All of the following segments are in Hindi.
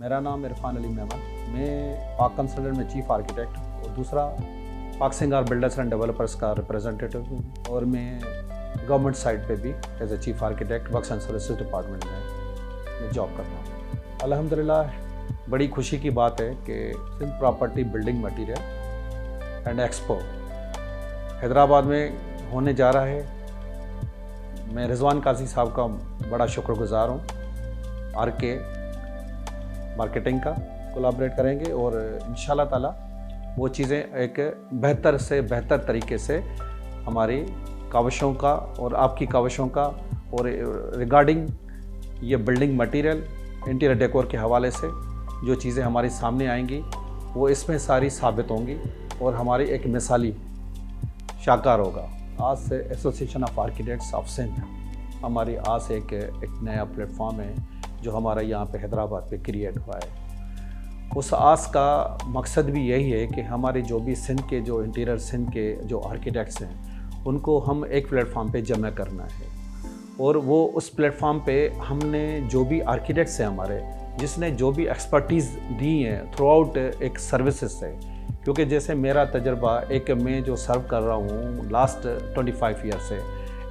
मेरा नाम इरफान अली मेमन। मैं पाक कंसल्टेंट में चीफ आर्किटेक्ट और दूसरा पाक सिंगार बिल्डर्स एंड डेवलपर्स का रिप्रेजेंटेटिव हूँ और मैं गवर्नमेंट साइड पे भी as a chief architect works and services department में मैं जॉब करता हूँ। अल्हम्दुलिल्लाह बड़ी खुशी की बात है कि Sindh property building material and expo Hyderabad में होने जा रहा है। मैं रिजवान काजी साहब का बड़ा शुक्रगुजार हूँ। आरके मार्केटिंग का कोलैबोरेट करेंगे और इंशाल्लाह ताला वो चीज़ें एक बेहतर से बेहतर तरीके से हमारी काविशों का और आपकी काविशों का और रिगार्डिंग ये बिल्डिंग मटेरियल इंटीरियर डेकोर के हवाले से जो चीज़ें हमारी सामने आएंगी वो इसमें सारी साबित होंगी और हमारी एक मिसाली शाकार होगा। आज से association of architects of Sindh हमारी आज से एक नया प्लेटफॉर्म है जो हमारा यहाँ पे हैदराबाद पे क्रिएट हुआ है। उस आस का मकसद भी यही है कि हमारे जो भी सिंध के जो इंटीरियर सिंध के जो आर्किटेक्ट्स हैं उनको हम एक प्लेटफॉर्म पे जमा करना है और वो उस प्लेटफॉर्म पे हमने जो भी आर्किटेक्ट्स हैं हमारे जिसने जो भी एक्सपर्टीज़ दी है थ्रू आउट एक सर्विसेज से, क्योंकि जैसे मेरा तजर्बा एक मैं जो सर्व कर रहा हूँ लास्ट 25 ईयर से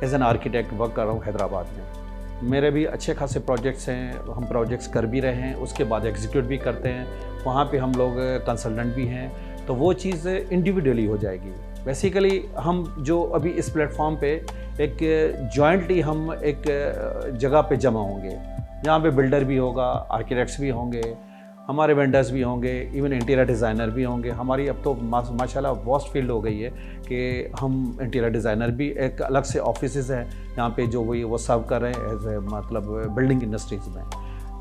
एज एन आर्किटेक्ट वर्क कर रहा हूँ हैदराबाद में। मेरे भी अच्छे खासे प्रोजेक्ट्स हैं, हम प्रोजेक्ट्स कर भी रहे हैं, उसके बाद एग्जीक्यूट भी करते हैं, वहाँ पे हम लोग कंसल्टेंट भी हैं, तो वो चीज़ इंडिविजुअली हो जाएगी। बेसिकली हम जो अभी इस प्लेटफॉर्म पे एक जॉइंटली हम एक जगह पे जमा होंगे, यहाँ पे बिल्डर भी होगा, आर्किटेक्ट्स भी होंगे, हमारे वेंडर्स भी होंगे, इवन इंटीरियर डिज़ाइनर भी होंगे। हमारी अब तो माशाल्लाह वास्ट फील्ड हो गई है कि हम इंटीरियर डिज़ाइनर भी एक अलग से ऑफिसेज हैं यहाँ पे जो वो सर्व कर रहे हैं एज ए मतलब बिल्डिंग इंडस्ट्रीज़ में।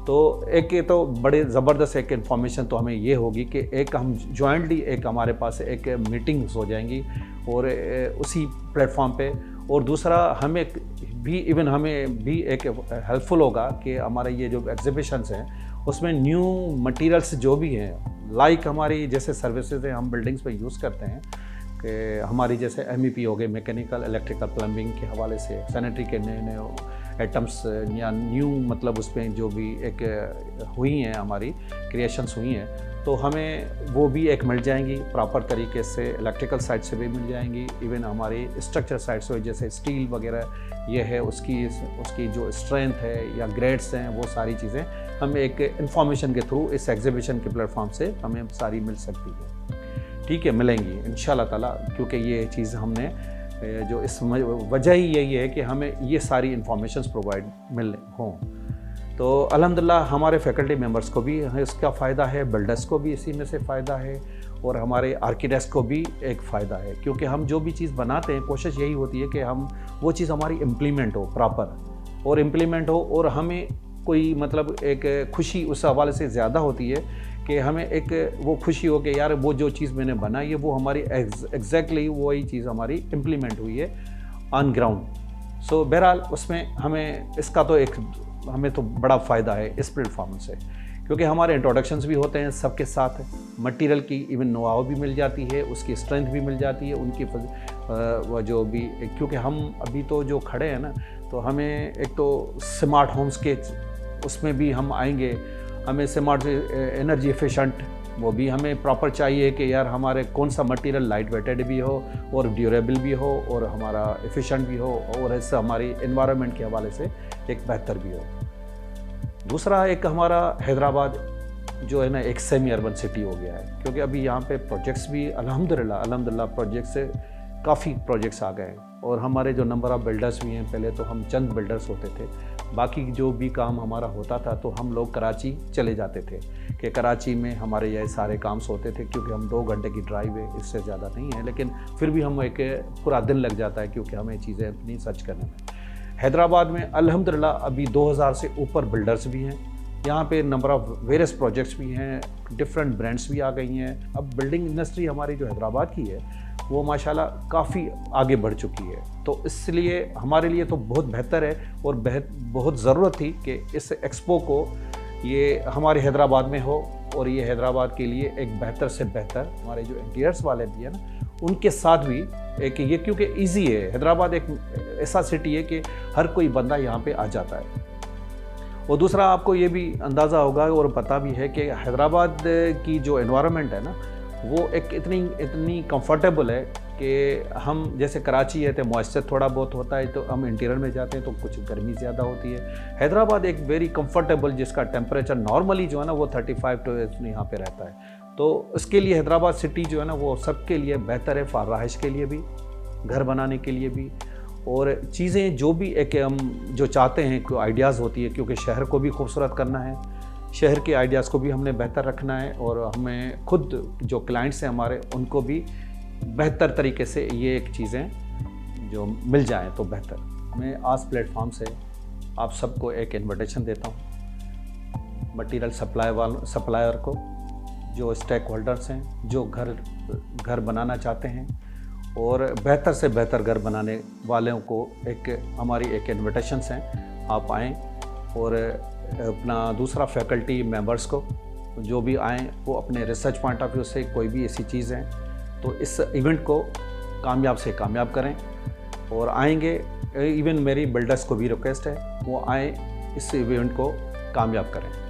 तो एक ये तो बड़े ज़बरदस्त एक इन्फॉर्मेशन तो हमें ये होगी कि एक हम जॉइंटली एक हमारे पास एक मीटिंग्स हो जाएंगी और उसी प्लेटफॉर्म पे, और दूसरा हमें भी एक हेल्पफुल होगा कि हमारे ये जो एग्जीबिशंस हैं उसमें न्यू मटेरियल्स जो भी हैं लाइक हमारी जैसे सर्विसेज हैं हम बिल्डिंग्स पे यूज़ करते हैं कि हमारी जैसे MEP हो गए, मैकेनिकल इलेक्ट्रिकल प्लम्बिंग के हवाले से सैनिटरी के नए नए आइटम्स या न्यू मतलब उसमें जो भी एक हुई हैं हमारी क्रिएशंस हुई हैं, तो हमें वो भी एक मिल जाएंगी प्रॉपर तरीके से। इलेक्ट्रिकल साइड से भी मिल जाएंगी, इवन हमारी स्ट्रक्चर साइड से जैसे स्टील वगैरह ये है उसकी जो स्ट्रेंथ है या ग्रेड्स हैं वो सारी चीज़ें हमें एक इंफॉर्मेशन के थ्रू इस एग्जीबिशन के प्लेटफॉर्म से हमें सारी मिल सकती है। ठीक है, मिलेंगी इंशाल्लाह ताला, क्योंकि ये चीज़ हमने जो इस वजह ही यही है कि हमें ये सारी इंफॉर्मेशंस प्रोवाइड मिल हों। तो अल्हम्दुलिल्लाह हमारे फैकल्टी मेंबर्स को भी इसका फ़ायदा है, बिल्डर्स को भी इसी में से फ़ायदा है और हमारे आर्किटेक्ट्स को भी एक फ़ायदा है, क्योंकि हम जो भी चीज़ बनाते हैं कोशिश यही होती है कि हम वो चीज़ हमारी इम्प्लीमेंट हो प्रॉपर और इम्प्लीमेंट हो, और हमें कोई मतलब एक खुशी उस हवाले से ज़्यादा होती है कि हमें एक वो खुशी हो कि यार वो जो चीज़ मैंने बनाई है वो हमारी एग्जैक्टली वही चीज़ हमारी इम्प्लीमेंट हुई है ऑन ग्राउंड। सो बहरहाल उसमें हमें तो बड़ा फ़ायदा है इस प्लेटफॉर्म से, क्योंकि हमारे इंट्रोडक्शंस भी होते हैं सबके साथ, मटेरियल की इवन नोहाव भी मिल जाती है, उसकी स्ट्रेंथ भी मिल जाती है, उनकी वो जो भी, क्योंकि हम अभी तो जो खड़े हैं ना तो हमें एक तो स्मार्ट होम्स के उसमें भी हम आएंगे, हमें स्मार्ट एनर्जी एफिशिएंट वो भी हमें प्रॉपर चाहिए कि यार हमारे कौन सा मटेरियल लाइट वेटेड भी हो और ड्यूरेबल भी हो और हमारा एफिशिएंट भी हो और इससे हमारी एनवायरनमेंट के हवाले से एक बेहतर भी हो। दूसरा एक हमारा हैदराबाद जो है ना एक सेमी अर्बन सिटी हो गया है, क्योंकि अभी यहाँ पे प्रोजेक्ट्स भी अल्हम्दुलिल्लाह प्रोजेक्ट्स से काफ़ी प्रोजेक्ट्स आ गए और हमारे जो नंबर ऑफ़ बिल्डर्स भी हैं, पहले तो हम चंद बिल्डर्स होते थे, बाकी जो भी काम हमारा होता था तो हम लोग कराची चले जाते थे कि कराची में हमारे ये सारे काम होते थे, क्योंकि हम 2 घंटे की ड्राइव है, इससे ज़्यादा नहीं है, लेकिन फिर भी हम एक पूरा दिन लग जाता है क्योंकि हमें चीज़ें अपनी सर्च करने में। हैदराबाद में अल्हम्दुलिल्लाह अभी 2000 से ऊपर बिल्डर्स भी हैं, यहाँ पे नंबर ऑफ़ वेरियस प्रोजेक्ट्स भी हैं, डिफरेंट ब्रांड्स भी आ गई हैं। अब बिल्डिंग इंडस्ट्री हमारी जो हैदराबाद की है वो माशाल्लाह काफ़ी आगे बढ़ चुकी है, तो इसलिए हमारे लिए तो बहुत बेहतर है और बहुत ज़रूरत थी कि इस एक्सपो को ये हमारे हैदराबाद में हो और ये हैदराबाद के लिए एक बेहतर से बेहतर हमारे जो इंटीरियर्स वाले भी हैं ना उनके साथ भी एक ये, क्योंकि ईजी है, हैदराबाद एक ऐसा सिटी है कि हर कोई बंदा यहाँ पे आ जाता है और दूसरा आपको ये भी अंदाज़ा होगा और पता भी है कि हैदराबाद की जो एनवायरनमेंट है ना, वो एक इतनी कंफर्टेबल है कि हम जैसे कराची है तो मॉइस्चर थोड़ा बहुत होता है, तो हम इंटीरियर में जाते हैं तो कुछ गर्मी ज़्यादा होती है। हैदराबाद एक वेरी कंफर्टेबल, जिसका टेम्परेचर नॉर्मली जो है ना वो 35 तो यहाँ पे रहता है। तो इसके लिए हैदराबाद सिटी जो है ना वो सबके लिए बेहतर है, फार रहाइश के लिए भी, घर बनाने के लिए भी, और चीज़ें जो भी एक हम जो चाहते हैं, कोई आइडियाज़ होती है, क्योंकि शहर को भी खूबसूरत करना है, शहर के आइडियाज़ को भी हमने बेहतर रखना है, और हमें खुद जो क्लाइंट्स हैं हमारे उनको भी बेहतर तरीके से ये एक चीज़ें जो मिल जाएं तो बेहतर। मैं आज प्लेटफॉर्म से आप सबको एक इन्विटेशन देता हूँ, मटीरियल सप्लायर को, जो स्टेक होल्डर्स हैं, जो घर बनाना चाहते हैं और बेहतर से बेहतर घर बनाने वालों को हमारी एक इन्विटेशंस हैं, आप आएँ। और अपना दूसरा फैकल्टी मेंबर्स को जो भी आएँ वो अपने रिसर्च पॉइंट ऑफ व्यू से कोई भी ऐसी चीज़ है तो इस इवेंट को कामयाब से कामयाब करें और आएंगे। इवन मेरी बिल्डर्स को भी रिक्वेस्ट है वो आएँ, इस इवेंट को कामयाब करें।